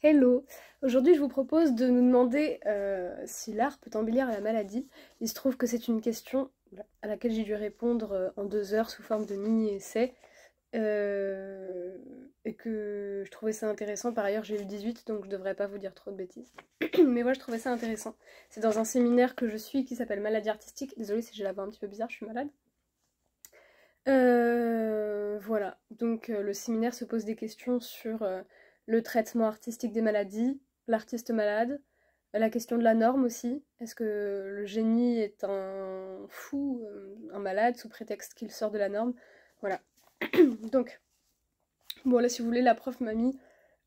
Hello! Aujourd'hui je vous propose de nous demander si l'art peut embellir la maladie. Il se trouve que c'est une question à laquelle j'ai dû répondre en 2 heures sous forme de mini-essai et que je trouvais ça intéressant. Par ailleurs j'ai eu 18 donc je devrais pas vous dire trop de bêtises. Mais moi je trouvais ça intéressant. C'est dans un séminaire que je suis qui s'appelle Maladie artistique. Désolée si j'ai la voix un petit peu bizarre, je suis malade. Voilà, donc le séminaire se pose des questions sur le traitement artistique des maladies, l'artiste malade, la question de la norme aussi. Est-ce que le génie est un fou, un malade, sous prétexte qu'il sort de la norme? Voilà. Donc, bon là si vous voulez, la prof m'a mis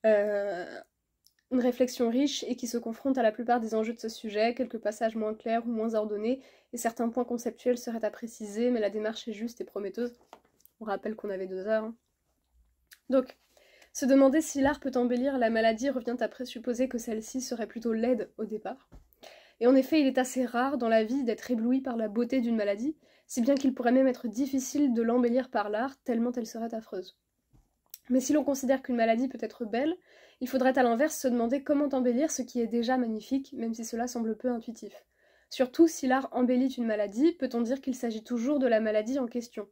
une réflexion riche et qui se confronte à la plupart des enjeux de ce sujet, quelques passages moins clairs ou moins ordonnés, et certains points conceptuels seraient à préciser, mais la démarche est juste et prometteuse. On rappelle qu'on avait 2 heures. Hein. Donc, se demander si l'art peut embellir la maladie revient à présupposer que celle-ci serait plutôt laide au départ. Et en effet, il est assez rare dans la vie d'être ébloui par la beauté d'une maladie, si bien qu'il pourrait même être difficile de l'embellir par l'art, tellement elle serait affreuse. Mais si l'on considère qu'une maladie peut être belle, il faudrait à l'inverse se demander comment embellir ce qui est déjà magnifique, même si cela semble peu intuitif. Surtout, si l'art embellit une maladie, peut-on dire qu'il s'agit toujours de la maladie en question?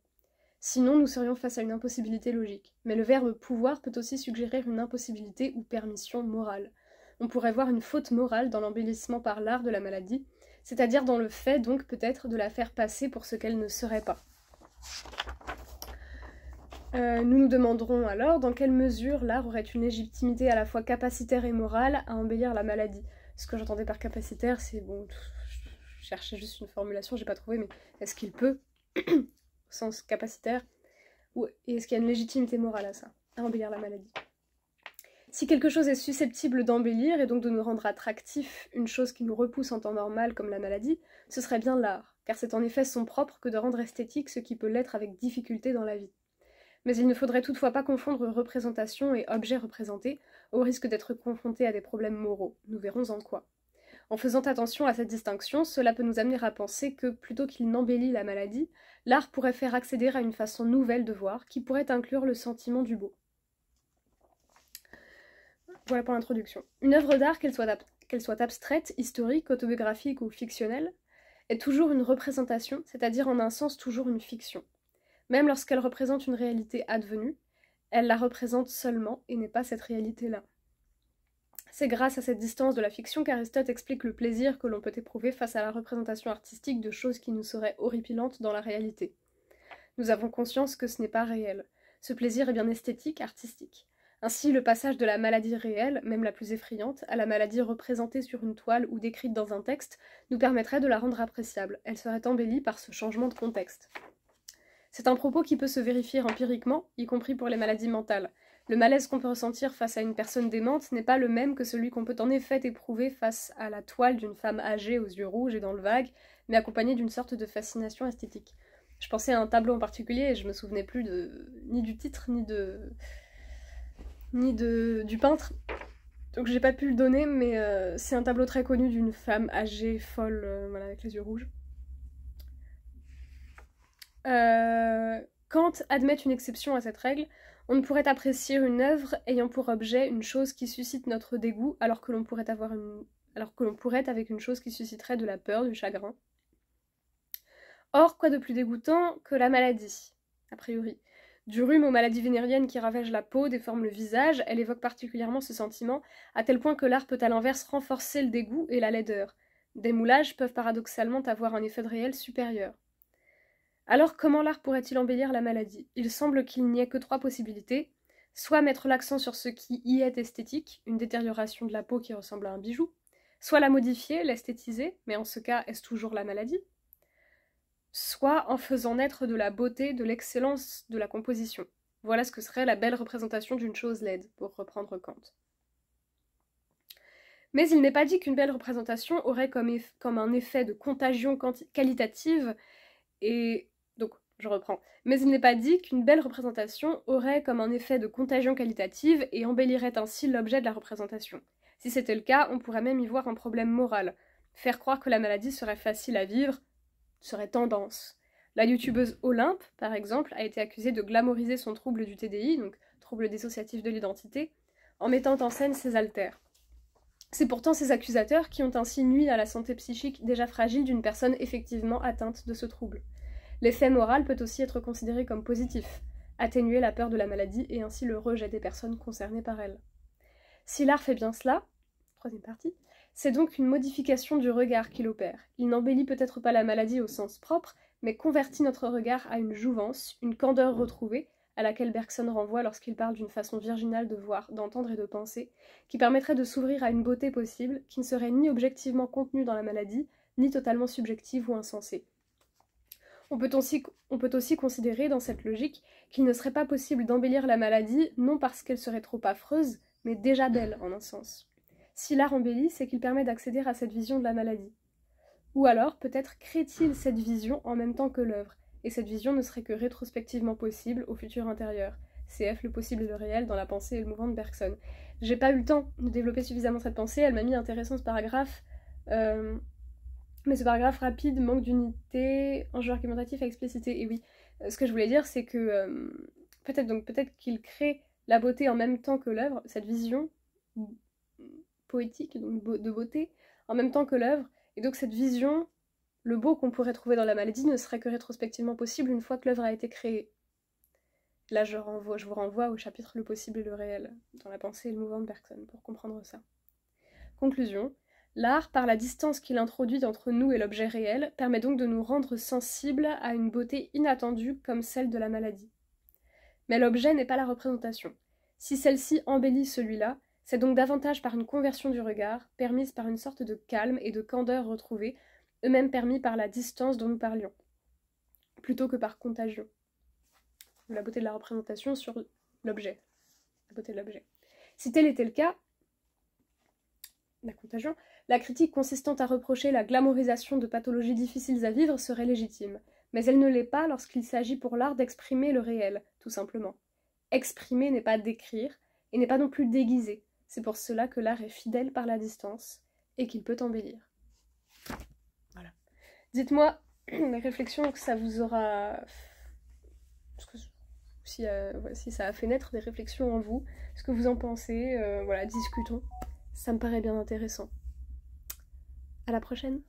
Sinon, nous serions face à une impossibilité logique. Mais le verbe pouvoir peut aussi suggérer une impossibilité ou permission morale. On pourrait voir une faute morale dans l'embellissement par l'art de la maladie, c'est-à-dire dans le fait donc peut-être de la faire passer pour ce qu'elle ne serait pas. Nous nous demanderons alors dans quelle mesure l'art aurait une légitimité à la fois capacitaire et morale à embellir la maladie. Ce que j'entendais par capacitaire, c'est bon, je cherchais juste une formulation, j'ai pas trouvé, mais est-ce qu'il peut, au sens capacitaire, et est-ce qu'il y a une légitimité morale à ça, à embellir la maladie? Si quelque chose est susceptible d'embellir et donc de nous rendre attractif une chose qui nous repousse en temps normal comme la maladie, ce serait bien l'art, car c'est en effet son propre que de rendre esthétique ce qui peut l'être avec difficulté dans la vie. Mais il ne faudrait toutefois pas confondre représentation et objet représenté, au risque d'être confronté à des problèmes moraux. Nous verrons en quoi. En faisant attention à cette distinction, cela peut nous amener à penser que, plutôt qu'il n'embellit la maladie, l'art pourrait faire accéder à une façon nouvelle de voir, qui pourrait inclure le sentiment du beau. Voilà pour l'introduction. Une œuvre d'art, qu'elle soit abstraite, historique, autobiographique ou fictionnelle, est toujours une représentation, c'est-à-dire en un sens toujours une fiction. Même lorsqu'elle représente une réalité advenue, elle la représente seulement et n'est pas cette réalité-là. C'est grâce à cette distance de la fiction qu'Aristote explique le plaisir que l'on peut éprouver face à la représentation artistique de choses qui nous seraient horripilantes dans la réalité. Nous avons conscience que ce n'est pas réel. Ce plaisir est bien esthétique, artistique. Ainsi, le passage de la maladie réelle, même la plus effrayante, à la maladie représentée sur une toile ou décrite dans un texte, nous permettrait de la rendre appréciable. Elle serait embellie par ce changement de contexte. C'est un propos qui peut se vérifier empiriquement, y compris pour les maladies mentales. Le malaise qu'on peut ressentir face à une personne démente n'est pas le même que celui qu'on peut en effet éprouver face à la toile d'une femme âgée aux yeux rouges et dans le vague, mais accompagnée d'une sorte de fascination esthétique. Je pensais à un tableau en particulier et je me souvenais plus ni du titre, ni du peintre. Donc j'ai pas pu le donner, mais c'est un tableau très connu d'une femme âgée, folle, voilà, avec les yeux rouges. Kant admet une exception à cette règle. On ne pourrait apprécier une œuvre ayant pour objet une chose qui suscite notre dégoût, alors que l'on pourrait avec une chose qui susciterait de la peur, du chagrin. Or, quoi de plus dégoûtant que la maladie, a priori? Du rhume aux maladies vénériennes qui ravagent la peau, déforment le visage, elle évoque particulièrement ce sentiment, à tel point que l'art peut à l'inverse renforcer le dégoût et la laideur. Des moulages peuvent paradoxalement avoir un effet de réel supérieur. Alors comment l'art pourrait-il embellir la maladie? Il semble qu'il n'y ait que 3 possibilités. Soit mettre l'accent sur ce qui y est esthétique, une détérioration de la peau qui ressemble à un bijou. Soit la modifier, l'esthétiser, mais en ce cas, est-ce toujours la maladie? Soit en faisant naître de la beauté, de l'excellence de la composition. Voilà ce que serait la belle représentation d'une chose laide, pour reprendre Kant. Mais il n'est pas dit qu'une belle représentation aurait comme un effet de contagion qualitative et... Donc, je reprends. Mais il n'est pas dit qu'une belle représentation aurait comme un effet de contagion qualitative et embellirait ainsi l'objet de la représentation. Si c'était le cas, on pourrait même y voir un problème moral. Faire croire que la maladie serait facile à vivre serait tendance. La youtubeuse Olympe, par exemple, a été accusée de glamouriser son trouble du TDI, donc trouble dissociatif de l'identité, en mettant en scène ces altères. C'est pourtant ces accusateurs qui ont ainsi nui à la santé psychique déjà fragile d'une personne effectivement atteinte de ce trouble. L'effet moral peut aussi être considéré comme positif, atténuer la peur de la maladie et ainsi le rejet des personnes concernées par elle. Si l'art fait bien cela, troisième partie, c'est donc une modification du regard qu'il opère. Il n'embellit peut-être pas la maladie au sens propre, mais convertit notre regard à une jouvence, une candeur retrouvée, à laquelle Bergson renvoie lorsqu'il parle d'une façon virginale de voir, d'entendre et de penser, qui permettrait de s'ouvrir à une beauté possible, qui ne serait ni objectivement contenue dans la maladie, ni totalement subjective ou insensée. On peut aussi considérer, dans cette logique, qu'il ne serait pas possible d'embellir la maladie, non parce qu'elle serait trop affreuse, mais déjà belle, en un sens. Si l'art embellit, c'est qu'il permet d'accéder à cette vision de la maladie. Ou alors, peut-être crée-t-il cette vision en même temps que l'œuvre, et cette vision ne serait que rétrospectivement possible au futur intérieur. CF, le possible et le réel dans la pensée et le mouvement de Bergson. J'ai pas eu le temps de développer suffisamment cette pensée, elle m'a mis intéressant ce paragraphe, mais ce paragraphe rapide manque d'unité, enjeu argumentatif à expliciter. Et oui, ce que je voulais dire, c'est que peut-être qu'il crée la beauté en même temps que l'œuvre, cette vision poétique donc de beauté, en même temps que l'œuvre, et donc cette vision, le beau qu'on pourrait trouver dans la maladie ne serait que rétrospectivement possible une fois que l'œuvre a été créée. Là, je vous renvoie au chapitre Le possible et le réel, dans la pensée et le mouvement de Bergson, pour comprendre ça. Conclusion. L'art, par la distance qu'il introduit entre nous et l'objet réel, permet donc de nous rendre sensibles à une beauté inattendue comme celle de la maladie. Mais l'objet n'est pas la représentation. Si celle-ci embellit celui-là, c'est donc davantage par une conversion du regard, permise par une sorte de calme et de candeur retrouvée, eux-mêmes permis par la distance dont nous parlions, plutôt que par contagion. La beauté de la représentation sur l'objet. La beauté de l'objet. Si tel était le cas, la contagion, la critique consistant à reprocher la glamourisation de pathologies difficiles à vivre serait légitime, mais elle ne l'est pas lorsqu'il s'agit pour l'art d'exprimer le réel, tout simplement. Exprimer n'est pas décrire, et n'est pas non plus déguiser. C'est pour cela que l'art est fidèle par la distance, et qu'il peut embellir. Voilà. Dites-moi les réflexions que ça vous aura... Si ça a fait naître des réflexions en vous, ce que vous en pensez, voilà, discutons. Ça me paraît bien intéressant. À la prochaine.